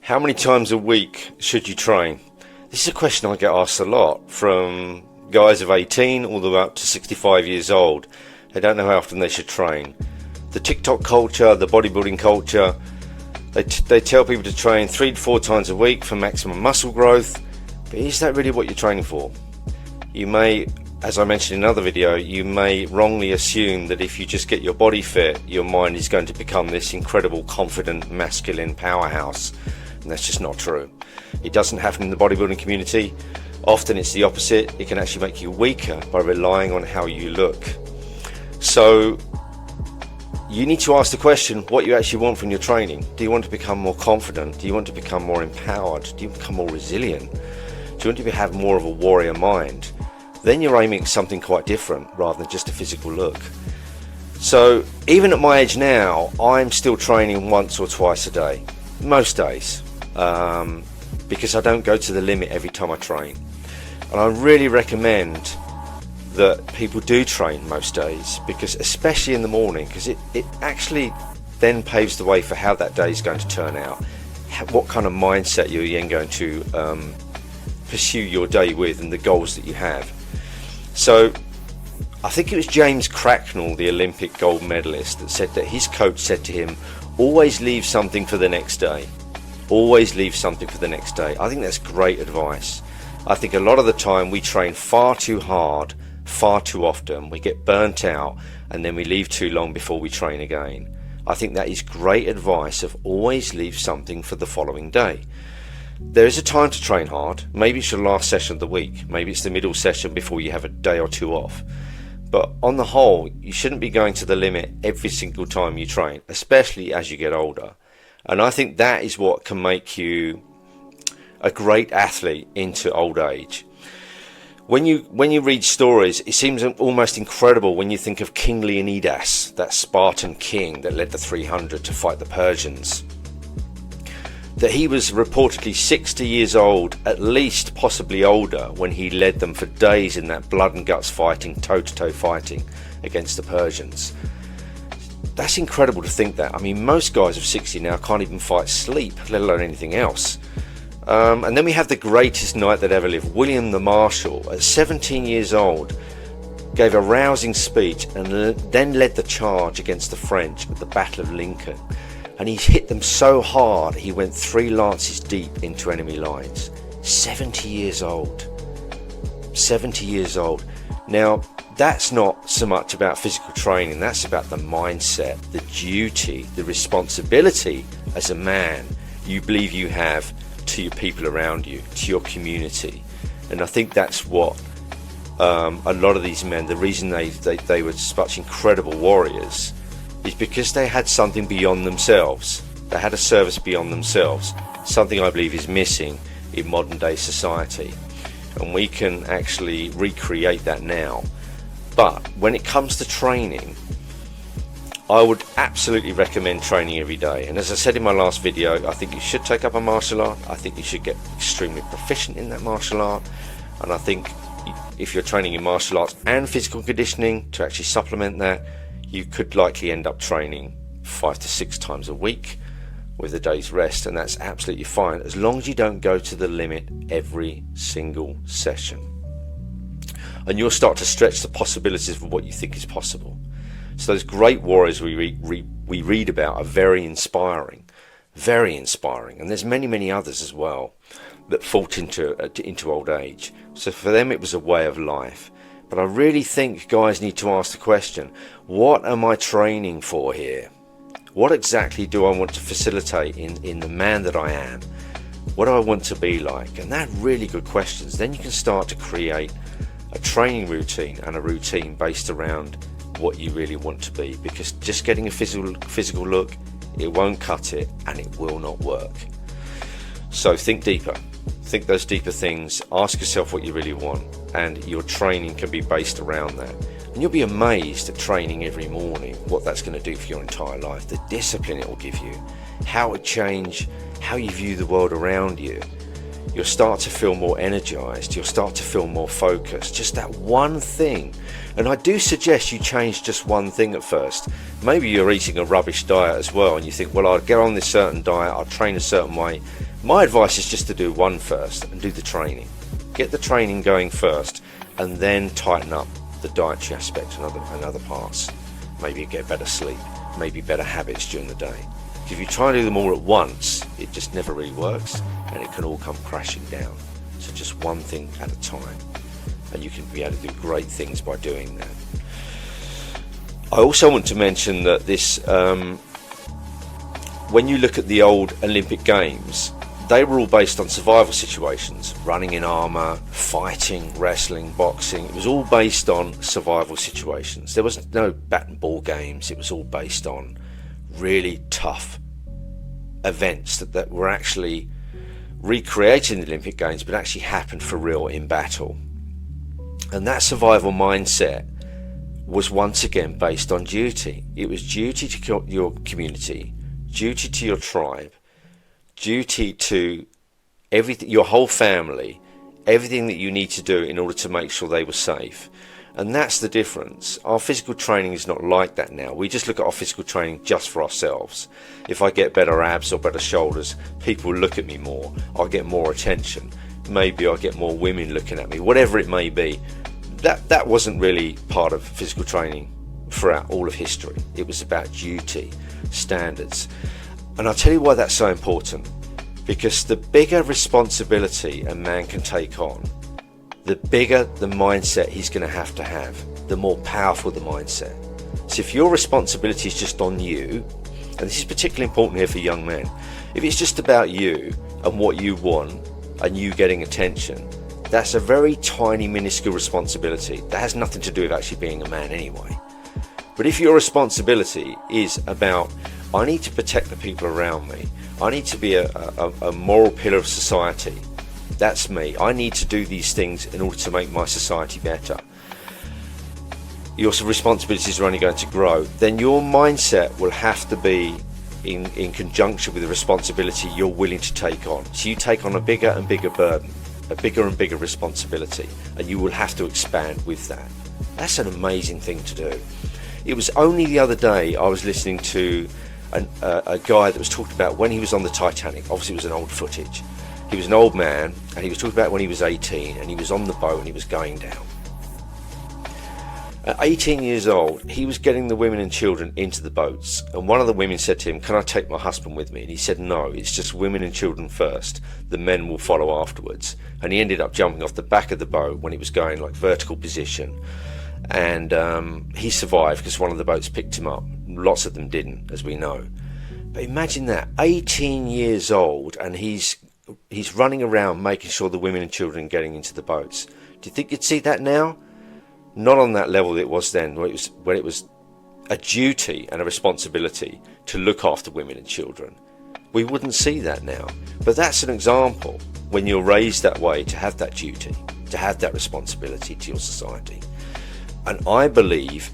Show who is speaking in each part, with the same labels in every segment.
Speaker 1: How many times a week should you train? This is a question I get asked a lot from guys of 18 all the way up to 65 years old. They don't know how often they should train. The TikTok culture, the bodybuilding culture, they tell people to train 3 to 4 times a week for maximum muscle growth. But is that really what you're training for? You may, as I mentioned in another video, you may wrongly assume that if you just get your body fit, your mind is going to become this incredible, confident, masculine powerhouse. And that's just not true. It doesn't happen in the bodybuilding community. Often it's the opposite. It can actually make you weaker by relying on how you look. So you need to ask the question what you actually want from your training. Do you want to become more confident? Do you want to become more empowered? Do you become more resilient? Do you want to have more of a warrior mind? Then you're aiming at something quite different rather than just a physical look. So even at my age now, I'm still training once or twice a day, most days, because I don't go to the limit every time I train. And I really recommend that people do train most days, because especially in the morning, because it actually then paves the way for how that day is going to turn out, what kind of mindset you're then going to pursue your day with, and the goals that you have. So I think it was James Cracknell, the Olympic gold medalist, that said that his coach said to him, always leave something for the next day. Always leave something for the next day. I think that's great advice. I think a lot of the time we train far too hard, far too often. We get burnt out and then we leave too long before we train again. I think that is great advice, of always leave something for the following day. There is a time to train hard. Maybe it's your last session of the week. Maybe it's the middle session before you have a day or two off. But on the whole, you shouldn't be going to the limit every single time you train, especially as you get older. And I think that is what can make you a great athlete into old age. When you read stories, it seems almost incredible when you think of King Leonidas, that Spartan king that led the 300 to fight the Persians, that he was reportedly 60 years old, at least, possibly older, when he led them for days in that blood and guts fighting, toe-to-toe fighting against the Persians. That's incredible to think that. I mean, most guys of 60 now can't even fight sleep, let alone anything else. And then we have the greatest knight that ever lived, William the Marshal, at 17 years old, gave a rousing speech and then led the charge against the French at the Battle of Lincoln. And he hit them so hard he went 3 lances deep into enemy lines. 70 years old. 70 years old. Now, that's not so much about physical training, that's about the mindset, the duty, the responsibility as a man you believe you have to your people around you, to your community. And I think that's what a lot of these men, the reason they were such incredible warriors, is because they had something beyond themselves. They had a service beyond themselves, something I believe is missing in modern day society. And we can actually recreate that now. But when it comes to training, I would absolutely recommend training every day. And as I said in my last video, I think you should take up a martial art. I think you should get extremely proficient in that martial art. And I think if you're training in martial arts and physical conditioning to actually supplement that, you could likely end up training 5 to 6 times a week with a day's rest, and that's absolutely fine as long as you don't go to the limit every single session. And you'll start to stretch the possibilities of what you think is possible. So those great warriors we read about are very inspiring, and there's many others as well that fought into old age. So for them it was a way of life. But I really think guys need to ask the question, what am I training for here? What exactly do I want to facilitate in the man that I am? What do I want to be like? And they're really good questions. Then you can start to create a training routine, and a routine based around what you really want to be, because just getting a physical look, it won't cut it, and it will not work. So think deeper. Think those deeper things. Ask yourself what you really want, and your training can be based around that. And you'll be amazed at training every morning, what that's going to do for your entire life, the discipline it will give you, how it change how you view the world around you. You'll start to feel more energized. You'll start to feel more focused. Just that one thing. And I do suggest you change just one thing at first. Maybe you're eating a rubbish diet as well, and you think, well, I'll get on this certain diet, I'll train a certain way. My advice is just to do one first and do the training. Get the training going first, and then tighten up the dietary aspects and other parts. Maybe you get better sleep, maybe better habits during the day. If you try and do them all at once, it just never really works, and it can all come crashing down. So just one thing at a time, and you can be able to do great things by doing that. I also want to mention that this, when you look at the old Olympic Games, they were all based on survival situations, running in armour, fighting, wrestling, boxing. It was all based on survival situations. There was no bat and ball games. It was all based on really tough events that were actually recreated in the Olympic Games, but actually happened for real in battle. And that survival mindset was once again based on duty. It was duty to your community, duty to your tribe, duty to everything, your whole family, everything that you need to do in order to make sure they were safe. And that's the difference. Our physical training is not like that now. We just look at our physical training just for ourselves. If I get better abs or better shoulders, people look at me more. I'll get more attention. Maybe I'll get more women looking at me, whatever it may be. That wasn't really part of physical training throughout all of history. It was about duty, standards. And I'll tell you why that's so important. Because the bigger responsibility a man can take on, the bigger the mindset he's going to have, the more powerful the mindset. So if your responsibility is just on you, and this is particularly important here for young men, if it's just about you and what you want and you getting attention, that's a very tiny, minuscule responsibility. That has nothing to do with actually being a man anyway. But if your responsibility is about, I need to protect the people around me, I need to be a moral pillar of society, that's me, I need to do these things in order to make my society better, your responsibilities are only going to grow, then your mindset will have to be in conjunction with the responsibility you're willing to take on. So you take on a bigger and bigger burden, a bigger and bigger responsibility, and you will have to expand with that. That's an amazing thing to do. It was only the other day I was listening to a guy that was talking about when he was on the Titanic. Obviously it was an old footage. He was an old man, and he was talking about when he was 18 and he was on the boat and he was going down. At 18 years old, he was getting the women and children into the boats, and one of the women said to him, "Can I take my husband with me?" And he said, "No, it's just women and children first, the men will follow afterwards." And he ended up jumping off the back of the boat when it was going like vertical position, and he survived because one of the boats picked him up. Lots of them didn't, as we know. But imagine that, 18 years old, and he's running around making sure the women and children are getting into the boats. Do you think you'd see that now? Not on that level it was then, when it was a duty and a responsibility to look after women and children. We wouldn't see that now. But that's an example, when you're raised that way, to have that duty, to have that responsibility to your society. And I believe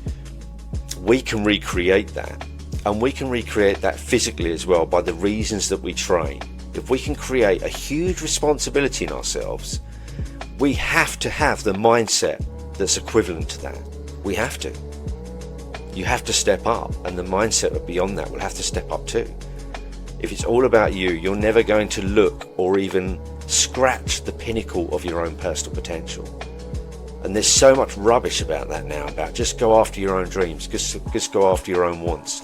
Speaker 1: we can recreate that, and we can recreate that physically as well by the reasons that we train. If we can create a huge responsibility in ourselves, we have to have the mindset that's equivalent to that. We have to. You have to step up, and the mindset beyond that will have to step up too. If it's all about you, you're never going to look or even scratch the pinnacle of your own personal potential. And there's so much rubbish about that now, about just go after your own dreams, just go after your own wants.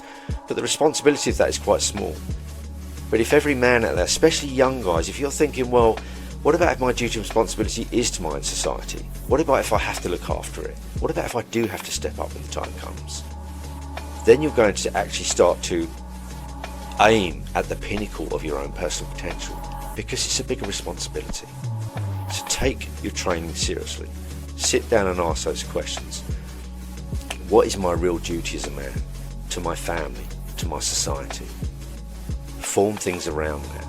Speaker 1: But the responsibility of that is quite small. But if every man out there, especially young guys, if you're thinking, well, what about if my duty and responsibility is to my own society? What about if I have to look after it? What about if I do have to step up when the time comes? Then you're going to actually start to aim at the pinnacle of your own personal potential, because it's a bigger responsibility. So take your training seriously. Sit down and ask those questions. What is my real duty as a man? To my family, to my society? Form things around that.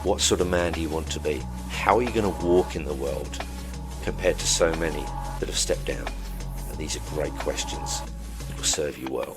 Speaker 1: What sort of man do you want to be? How are you going to walk in the world compared to so many that have stepped down? And these are great questions that will serve you well.